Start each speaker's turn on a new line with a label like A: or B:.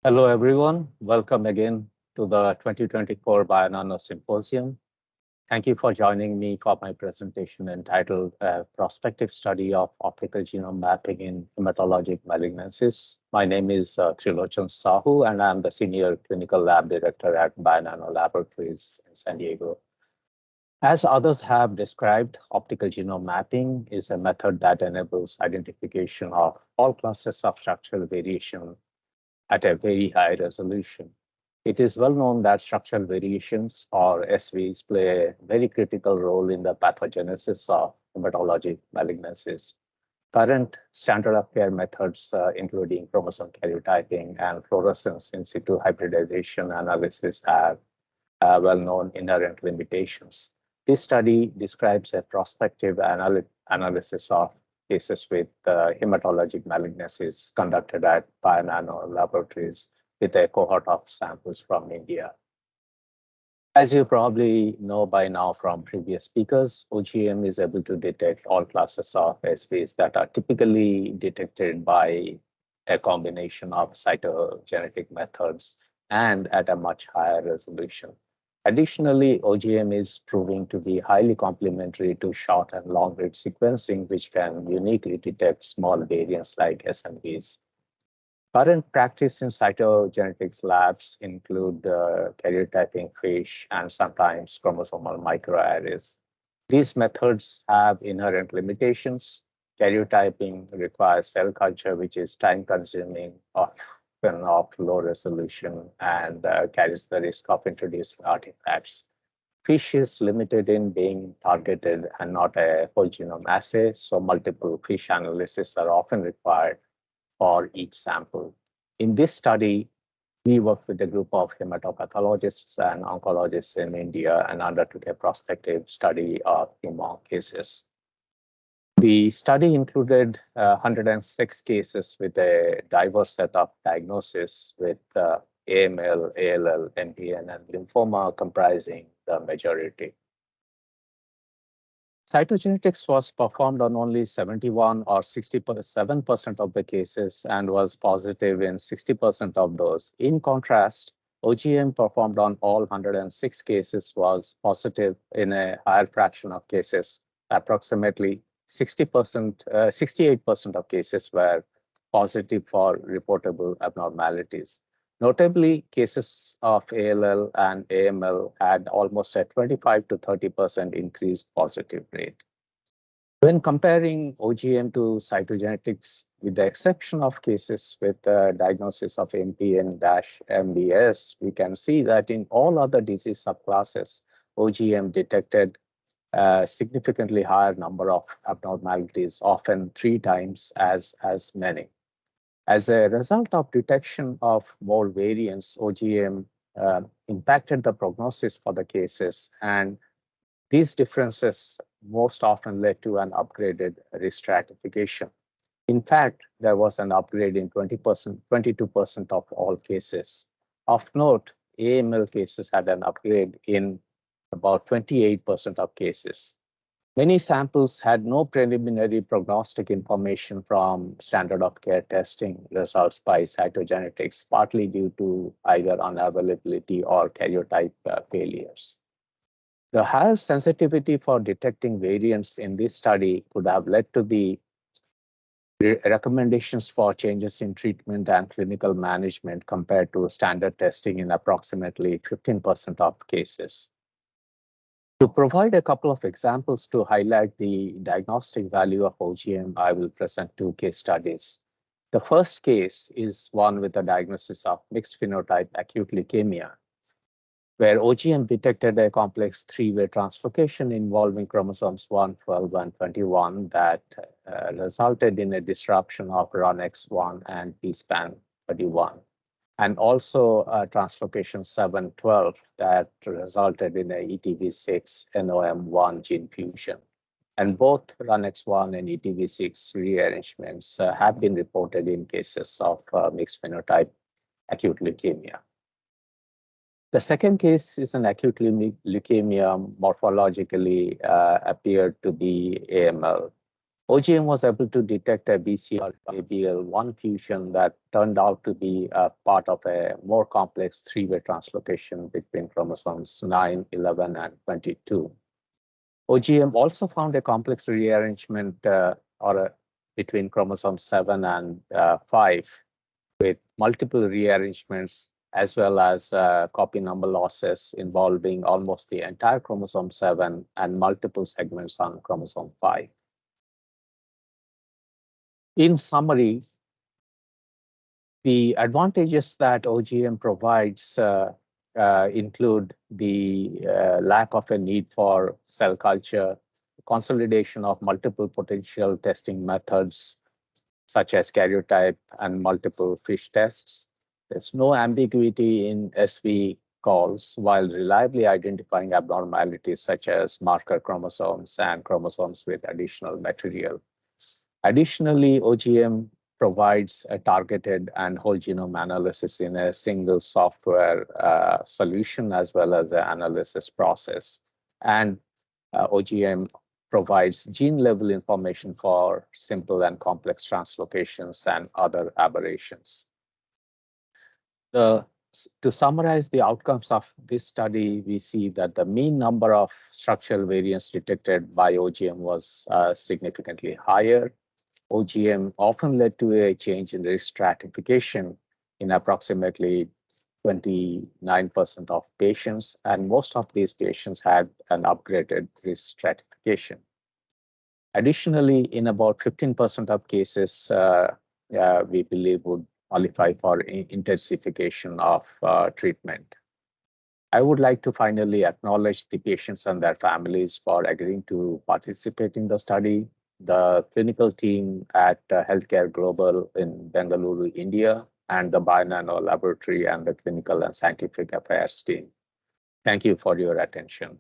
A: Hello, everyone. Welcome again to the 2024 Bionano Symposium. Thank you for joining me for my presentation entitled Prospective Study of Optical Genome Mapping in Hematologic Malignancies. My name is Trilochan Sahoo, and I'm the Senior Clinical Lab Director at Bionano Laboratories in San Diego. As others have described, optical genome mapping is a method that enables identification of all classes of structural variation at a very high resolution. It is well known that structural variations, or SVs, play a very critical role in the pathogenesis of hematologic malignancies. Current standard of care methods, including chromosome karyotyping and fluorescence in situ hybridization analysis, have well-known inherent limitations. This study describes a prospective analysis of cases with hematologic malignancies conducted at Bionano Laboratories with a cohort of samples from India. As you probably know by now from previous speakers, OGM is able to detect all classes of SVs that are typically detected by a combination of cytogenetic methods and at a much higher resolution. Additionally, OGM is proving to be highly complementary to short and long read sequencing, which can uniquely detect small variants like SNVs. Current practice in cytogenetics labs include karyotyping FISH and sometimes chromosomal microarrays. These methods have inherent limitations. Karyotyping requires cell culture, which is time-consuming, often of low resolution, and carries the risk of introducing artifacts. FISH is limited in being targeted and not a whole genome assay, so multiple FISH analyses are often required for each sample. In this study, we worked with a group of hematopathologists and oncologists in India and undertook a prospective study of hemo cases. The study included 106 cases with a diverse set of diagnoses with AML, ALL, MPN, and lymphoma comprising the majority. Cytogenetics was performed on only 71 or 67% of the cases and was positive in 60% of those. In contrast, OGM performed on all 106 cases was positive in a higher fraction of cases. Approximately 68% of cases were positive for reportable abnormalities. Notably, cases of ALL and AML had almost a 25 to 30% increased positive rate. When comparing OGM to cytogenetics, with the exception of cases with diagnosis of MPN-MDS, we can see that in all other disease subclasses, OGM detected a significantly higher number of abnormalities, often 3 times as many. As a result of detection of more variants, OGM impacted the prognosis for the cases, and these differences most often led to an upgraded risk stratification. In fact, there was an upgrade in 22% of all cases. Of note, AML cases had an upgrade in about 28% of cases. Many samples had no preliminary prognostic information from standard of care testing results by cytogenetics, partly due to either unavailability or karyotype failures. The higher sensitivity for detecting variants in this study could have led to the recommendations for changes in treatment and clinical management compared to standard testing in approximately 15% of cases. To provide a couple of examples to highlight the diagnostic value of OGM, I will present 2 case studies. The first case is one with a diagnosis of mixed phenotype acute leukemia, where OGM detected a complex 3-way translocation involving chromosomes 1, 12, and 21 that resulted in a disruption of RUNX1 and PSPAN 31. And also translocation 712 that resulted in a ETV6 NOM1 gene fusion. And both RUNX1 and ETV6 rearrangements have been reported in cases of mixed phenotype acute leukemia. The second case is an acute leukemia morphologically appeared to be AML. OGM was able to detect a BCR-ABL1 fusion that turned out to be a part of a more complex three-way translocation between chromosomes 9, 11, and 22. OGM also found a complex rearrangement between chromosome 7 and 5 with multiple rearrangements as well as copy number losses involving almost the entire chromosome 7 and multiple segments on chromosome 5. In summary, the advantages that OGM provides include the lack of a need for cell culture, consolidation of multiple potential testing methods, such as karyotype and multiple FISH tests. There's no ambiguity in SV calls while reliably identifying abnormalities such as marker chromosomes and chromosomes with additional material. Additionally, OGM provides a targeted and whole genome analysis in a single software solution as well as the analysis process. And OGM provides gene-level information for simple and complex translocations and other aberrations. To summarize the outcomes of this study, we see that the mean number of structural variants detected by OGM was significantly higher. OGM often led to a change in risk stratification in approximately 29% of patients, and most of these patients had an upgraded risk stratification. Additionally, in about 15% of cases, we believe would qualify for intensification of treatment. I would like to finally acknowledge the patients and their families for agreeing to participate in the study, the clinical team at Healthcare Global in Bengaluru, India, and the Bionano Laboratory and the clinical and scientific affairs team. Thank you for your attention.